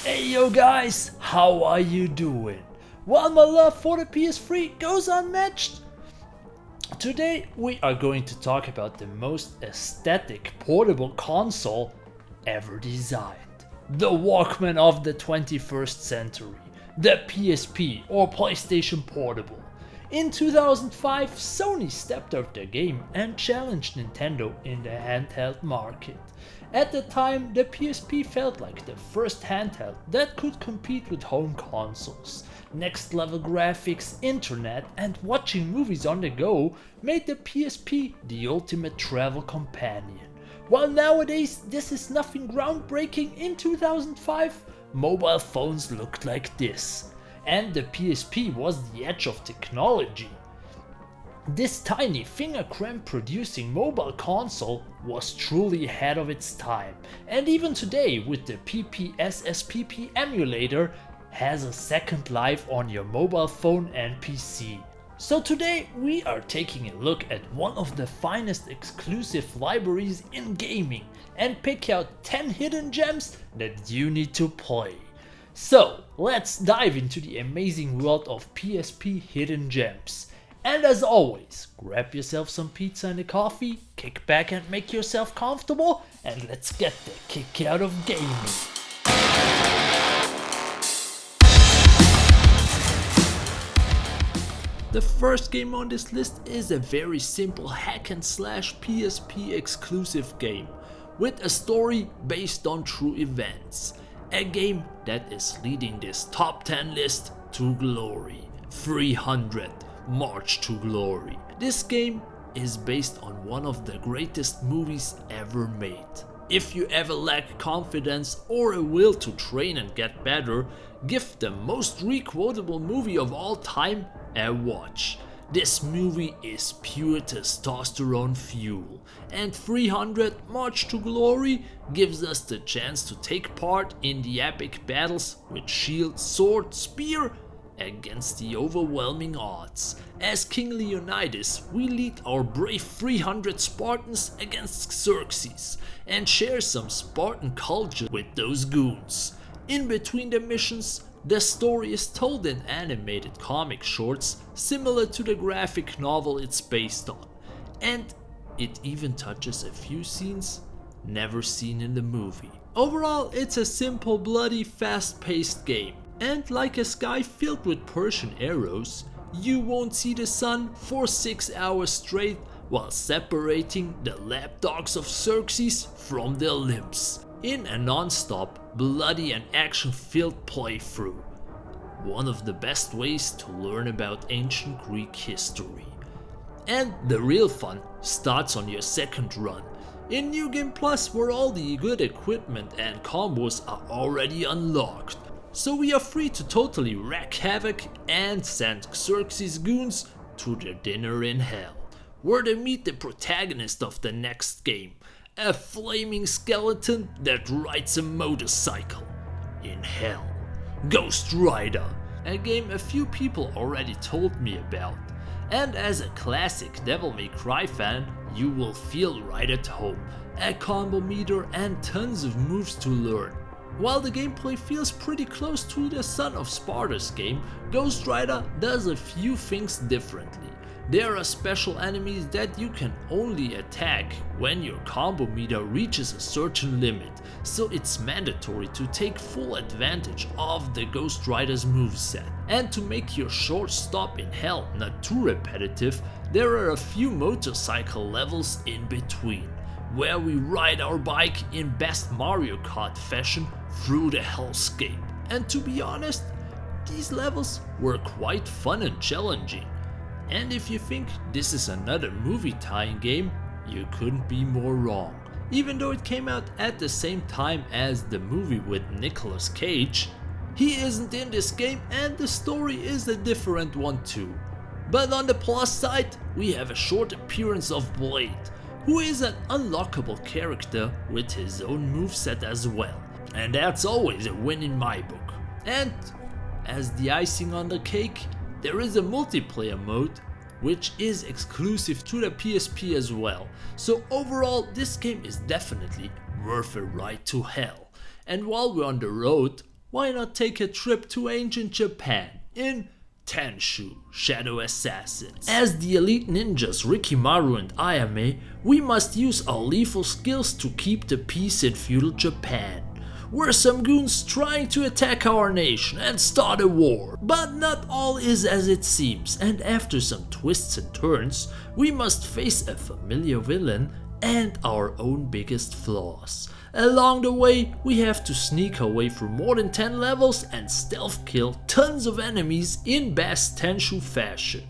Hey yo guys, how are you doing? Well, my love for the PS3 goes unmatched. Today we are going to talk about the most aesthetic portable console ever designed. The Walkman of the 21st century, the PSP or PlayStation Portable. In 2005, Sony stepped up their game and challenged Nintendo in the handheld market. At the time, the PSP felt like the first handheld that could compete with home consoles. Next level graphics, internet, and watching movies on the go made the PSP the ultimate travel companion. While nowadays this is nothing groundbreaking, in 2005 mobile phones looked like this. And the PSP was the edge of technology. This tiny finger cramp producing mobile console was truly ahead of its time, and even today with the PPSSPP emulator has a second life on your mobile phone and PC. So today we are taking a look at one of the finest exclusive libraries in gaming and pick out 10 hidden gems that you need to play. So let's dive into the amazing world of PSP Hidden Gems. And as always, grab yourself some pizza and a coffee, kick back and make yourself comfortable, and let's get the kick out of gaming. The first game on this list is a very simple hack and slash PSP exclusive game with a story based on true events. A game that is leading this top 10 list to glory. 300 March to Glory. This game is based on one of the greatest movies ever made. If you ever lack confidence or a will to train and get better, give the most requotable movie of all time a watch. This movie is pure testosterone fuel, and 300 March to Glory gives us the chance to take part in the epic battles with shield, sword, spear against the overwhelming odds. As King Leonidas, we lead our brave 300 Spartans against Xerxes and share some Spartan culture with those goons. In between the missions, the story is told in animated comic shorts similar to the graphic novel it's based on, and it even touches a few scenes never seen in the movie. Overall, it's a simple, bloody, fast-paced game, and like a sky filled with Persian arrows, you won't see the sun for 6 hours straight while separating the lapdogs of Xerxes from their limbs in a non-stop, bloody and action-filled playthrough. One of the best ways to learn about ancient Greek history. And the real fun starts on your second run, in New Game Plus, where all the good equipment and combos are already unlocked. So we are free to totally wreak havoc and send Xerxes goons to their dinner in hell, where they meet the protagonist of the next game, a flaming skeleton that rides a motorcycle in hell. Ghost Rider, a game a few people already told me about, and as a classic Devil May Cry fan, you will feel right at home, a combo meter and tons of moves to learn. While the gameplay feels pretty close to the Son of Sparta's game, Ghost Rider does a few things differently. There are special enemies that you can only attack when your combo meter reaches a certain limit, so it's mandatory to take full advantage of the Ghost Rider's moveset. And to make your short stop in hell not too repetitive, there are a few motorcycle levels in between, where we ride our bike in best Mario Kart fashion through the hellscape. And to be honest, these levels were quite fun and challenging. And if you think this is another movie tie-in game, you couldn't be more wrong. Even though it came out at the same time as the movie with Nicolas Cage, he isn't in this game and the story is a different one too. But on the plus side, we have a short appearance of Blade, who is an unlockable character with his own moveset as well. And that's always a win in my book. And as the icing on the cake, there is a multiplayer mode which is exclusive to the PSP as well. So overall, this game is definitely worth a ride to hell. And while we're on the road, Why not take a trip to ancient Japan in Tenchu, Shadow Assassins. As the elite ninjas Rikimaru and Ayame, we must use our lethal skills to keep the peace in feudal Japan. We're some goons trying to attack our nation and start a war. But not all is as it seems, and after some twists and turns, we must face a familiar villain and our own biggest flaws. Along the way, we have to sneak our way through more than 10 levels and stealth kill tons of enemies in best Tenchu fashion.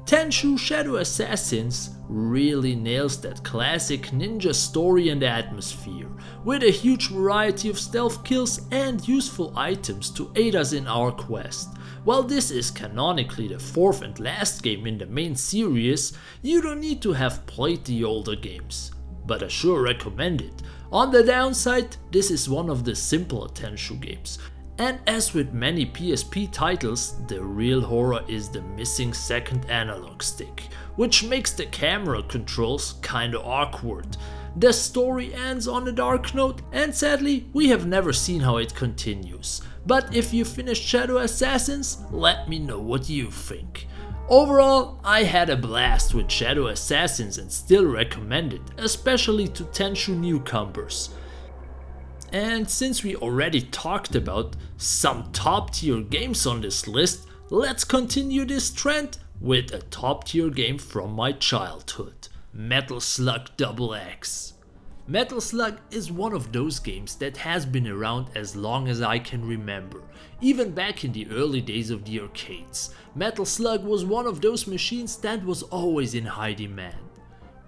Tenchu Shadow Assassins really nails that classic ninja story and atmosphere, with a huge variety of stealth kills and useful items to aid us in our quest. While this is canonically the fourth and last game in the main series, you don't need to have played the older games, but I sure recommend it. On the downside, this is one of the simpler Tenchu games. And as with many PSP titles, the real horror is the missing second analog stick, which makes the camera controls kinda awkward. The story ends on a dark note, and sadly, we have never seen how it continues. But if you finished Shadow Assassins, let me know what you think. Overall, I had a blast with Shadow Assassins and still recommend it, especially to Tenchu newcomers. And since we already talked about some top tier games on this list, let's continue this trend with a top tier game from my childhood, Metal Slug XX. Metal Slug is one of those games that has been around as long as I can remember. Even back in the early days of the arcades, Metal Slug was one of those machines that was always in high demand.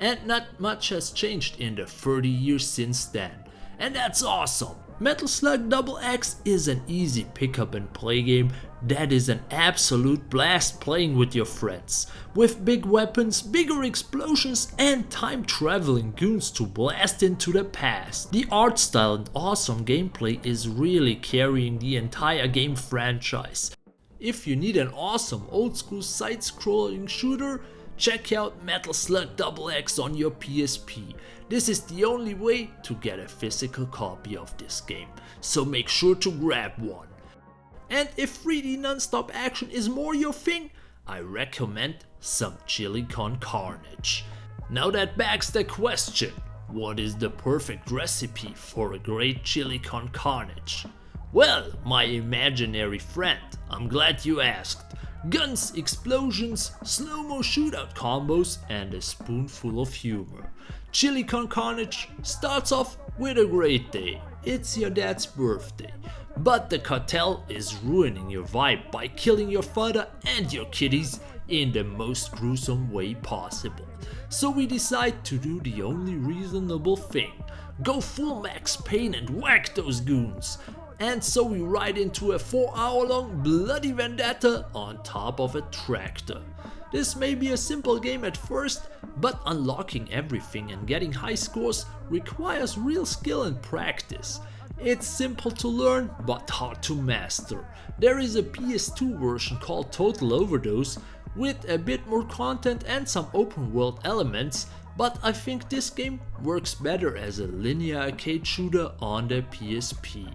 And not much has changed in the 30 years since then. And that's awesome! Metal Slug XX is an easy pick up and play game that is an absolute blast playing with your friends, with big weapons, bigger explosions and time traveling goons to blast into the past. The art style and awesome gameplay is really carrying the entire game franchise. If you need an awesome old school side-scrolling shooter, check out Metal Slug XX on your PSP. This is the only way to get a physical copy of this game, so make sure to grab one. And if 3D non-stop action is more your thing, I recommend some Con Carnage. Now that begs the question, what is the perfect recipe for a great Con Carnage? Well, my imaginary friend, I'm glad you asked. Guns, explosions, slow-mo shootout combos and a spoonful of humor. Con Carnage starts off with a great day. It's your dad's birthday. But the cartel is ruining your vibe by killing your father and your kiddies in the most gruesome way possible. So we decide to do the only reasonable thing. Go full Max Payne and whack those goons. And so we ride into a 4-hour-long bloody vendetta on top of a tractor. This may be a simple game at first, but unlocking everything and getting high scores requires real skill and practice. It's simple to learn, but hard to master. There is a PS2 version called Total Overdose with a bit more content and some open world elements, but I think this game works better as a linear arcade shooter on the PSP.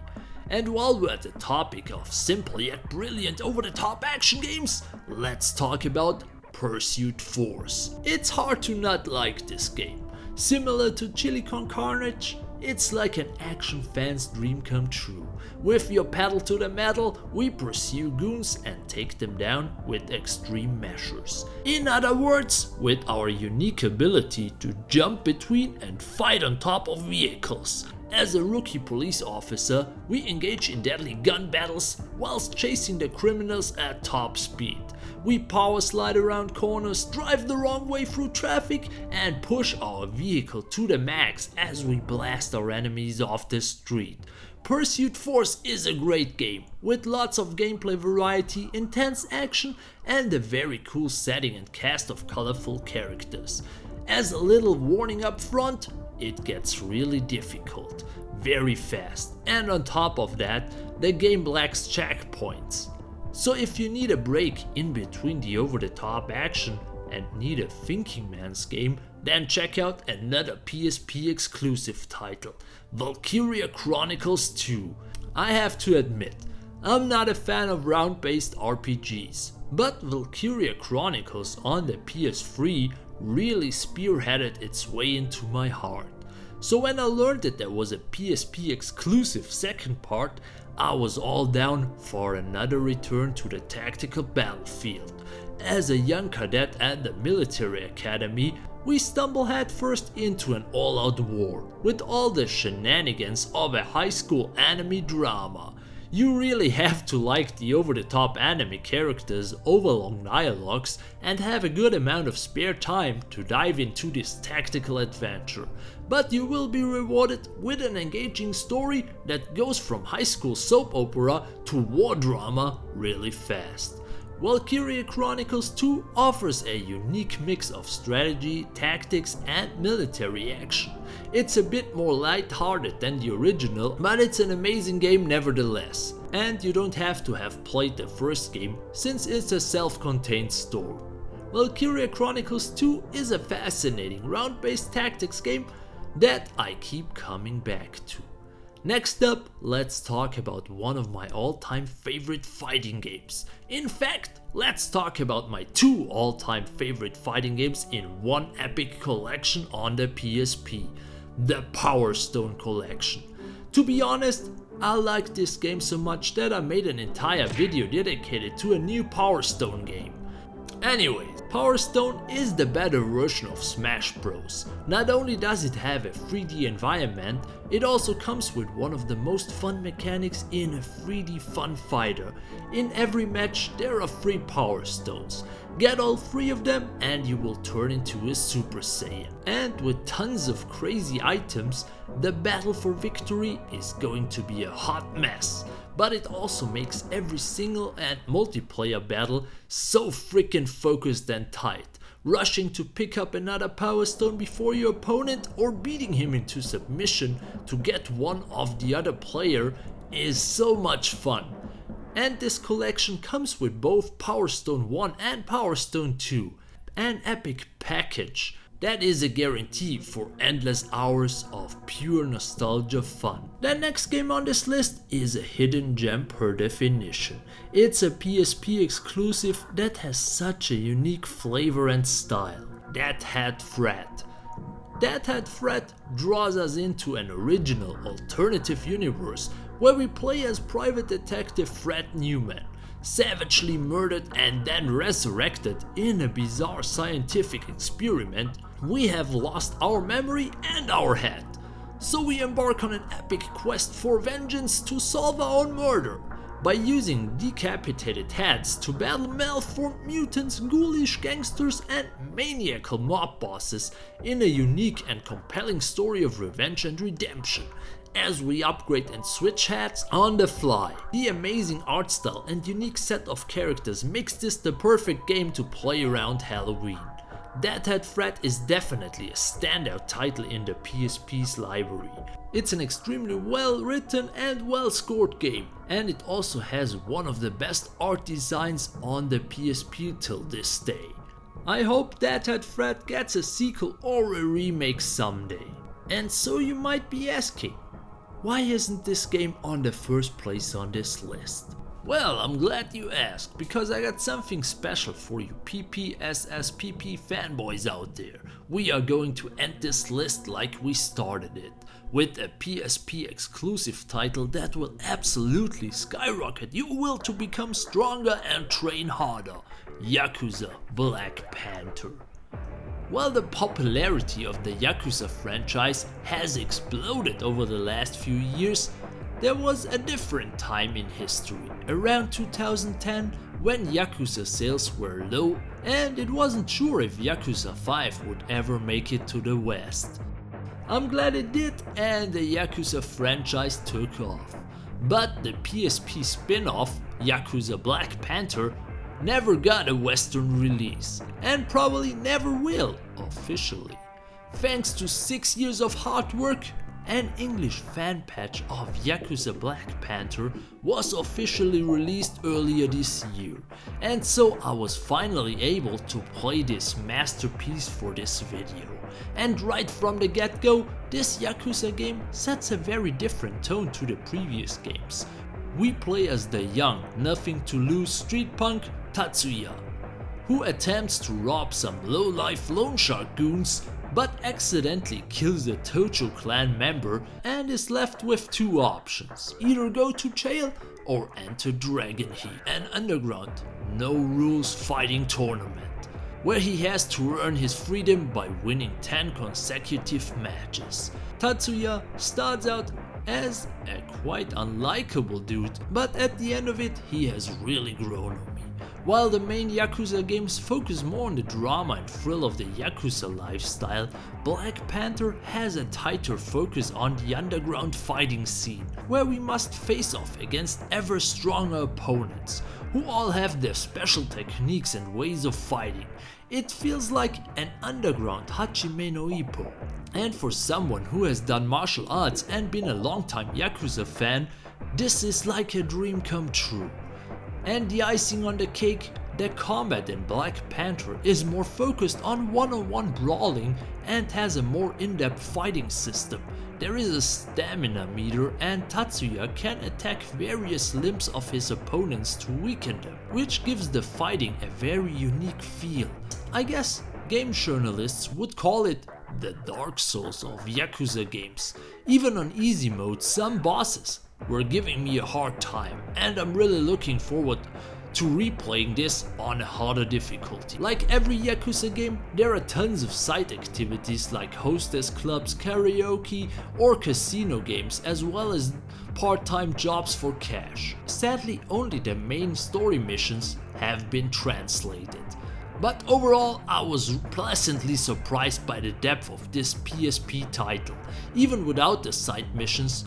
And while we're at the topic of simple yet brilliant over-the-top action games, let's talk about Pursuit Force. It's hard to not like this game. Similar to Con Carnage, it's like an action fan's dream come true. With your pedal to the metal, we pursue goons and take them down with extreme measures. In other words, with our unique ability to jump between and fight on top of vehicles. As a rookie police officer, we engage in deadly gun battles whilst chasing the criminals at top speed. We power slide around corners, drive the wrong way through traffic, and push our vehicle to the max as we blast our enemies off the street. Pursuit Force is a great game, with lots of gameplay variety, intense action, and a very cool setting and cast of colorful characters. As a little warning up front, it gets really difficult, very fast, and on top of that, the game lacks checkpoints. So if you need a break in between the over-the-top action and need a thinking man's game, then check out another PSP exclusive title, Valkyria Chronicles 2. I have to admit, I'm not a fan of round-based RPGs, but Valkyria Chronicles on the PS3 really spearheaded its way into my heart. So when I learned that there was a PSP exclusive second part, I was all down for another return to the tactical battlefield. As a young cadet at the military academy, we stumble headfirst into an all-out war with all the shenanigans of a high school anime drama. You really have to like the over-the-top anime characters, overlong dialogues, and have a good amount of spare time to dive into this tactical adventure. But you will be rewarded with an engaging story that goes from high school soap opera to war drama really fast. Valkyria Chronicles 2 offers a unique mix of strategy, tactics and military action. It's a bit more light-hearted than the original, but it's an amazing game nevertheless. And you don't have to have played the first game, since it's a self-contained story. Valkyria Chronicles 2 is a fascinating round-based tactics game that I keep coming back to. Next up, let's talk about one of my all-time favorite fighting games. In fact, let's talk about my two all-time favorite fighting games in one epic collection on the PSP, the Power Stone collection. To be honest, I like this game so much that I made an entire video dedicated to a new Power Stone game. Anyways, Power Stone is the better version of Smash Bros. Not only does it have a 3D environment, it also comes with one of the most fun mechanics in a 3D fun fighter. In every match there are 3 Power Stones. Get all 3 of them and you will turn into a Super Saiyan. And with tons of crazy items, the battle for victory is going to be a hot mess. But it also makes every single and multiplayer battle so freaking focused and tight. Rushing to pick up another Power Stone before your opponent or beating him into submission to get one of the other player is so much fun. And this collection comes with both Power Stone 1 and Power Stone 2, an epic package. That is a guarantee for endless hours of pure nostalgia fun. The next game on this list is a hidden gem per definition. It's a PSP exclusive that has such a unique flavor and style. That Hat Fred. That Hat Fred draws us into an original alternative universe where we play as private detective Fred Newman, savagely murdered and then resurrected in a bizarre scientific experiment. We have lost our memory and our head, so we embark on an epic quest for vengeance to solve our own murder by using decapitated heads to battle malformed mutants, ghoulish gangsters and maniacal mob bosses in a unique and compelling story of revenge and redemption as we upgrade and switch heads on the fly. The amazing art style and unique set of characters makes this the perfect game to play around Halloween. That Hat Fred is definitely a standout title in the PSP's library. It's an extremely well written and well scored game, and it also has one of the best art designs on the PSP till this day. I hope That Hat Fred gets a sequel or a remake someday. And so you might be asking, why isn't this game on the first place on this list? Well, I'm glad you asked, because I got something special for you PPSSPP fanboys out there. We are going to end this list like we started it, with a PSP exclusive title that will absolutely skyrocket your will to become stronger and train harder: Yakuza Black Panther. While the popularity of the Yakuza franchise has exploded over the last few years, there was a different time in history, around 2010, when Yakuza sales were low and it wasn't sure if Yakuza 5 would ever make it to the West. I'm glad it did and the Yakuza franchise took off. But the PSP spin-off, Yakuza Black Panther, never got a Western release and probably never will officially. Thanks to 6 years of hard work, an English fan patch of Yakuza Black Panther was officially released earlier this year, and so I was finally able to play this masterpiece for this video. And right from the get-go, this Yakuza game sets a very different tone to the previous games. We play as the young, nothing-to-lose street punk Tatsuya, who attempts to rob some low-life loan shark goons but accidentally kills a Tenchu clan member and is left with two options: either go to jail or enter Dragon Heat, an underground, no rules fighting tournament, where he has to earn his freedom by winning 10 consecutive matches. Tatsuya starts out as a quite unlikable dude, but at the end of it he has really grown on me. While the main Yakuza games focus more on the drama and thrill of the Yakuza lifestyle, Black Panther has a tighter focus on the underground fighting scene, where we must face off against ever stronger opponents, who all have their special techniques and ways of fighting. It feels like an underground Hajime no Ippo. And for someone who has done martial arts and been a long-time Yakuza fan, this is like a dream come true. And the icing on the cake, the combat in Black Panther is more focused on one-on-one brawling and has a more in-depth fighting system. There is a stamina meter and Tatsuya can attack various limbs of his opponents to weaken them, which gives the fighting a very unique feel. I guess game journalists would call it the Dark Souls of Yakuza games. Even on easy mode, some bosses were giving me a hard time, and I'm really looking forward to replaying this on a harder difficulty. Like every Yakuza game, there are tons of side activities like hostess clubs, karaoke or casino games, as well as part-time jobs for cash. Sadly, only the main story missions have been translated. But overall, I was pleasantly surprised by the depth of this PSP title, even without the side missions.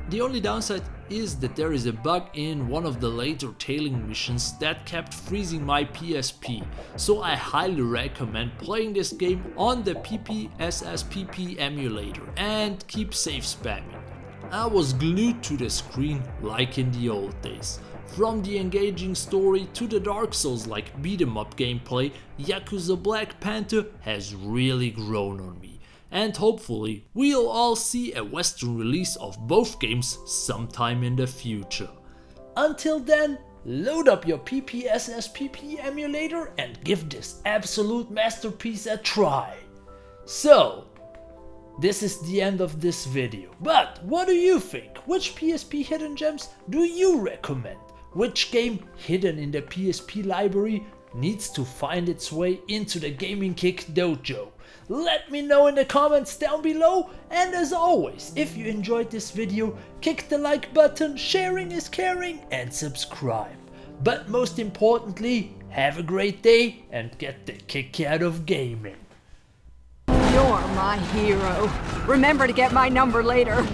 The only downside is that there is a bug in one of the later tailing missions that kept freezing my PSP, so I highly recommend playing this game on the PPSSPP emulator and keep safe spamming. I was glued to the screen like in the old days. From the engaging story to the Dark Souls-like beat-em-up gameplay, Yakuza Black Panther has really grown on me. And hopefully we'll all see a Western release of both games sometime in the future. Until then, load up your PPSSPP emulator and give this absolute masterpiece a try. So, this is the end of this video. But what do you think? Which PSP Hidden Gems do you recommend? Which game hidden in the PSP library needs to find its way into the Gaming Kick Dojo? Let me know in the comments down below, and as always, if you enjoyed this video, kick the like button, sharing is caring, and subscribe. But most importantly, have a great day and get the kick out of gaming. You're my hero. Remember to get my number later.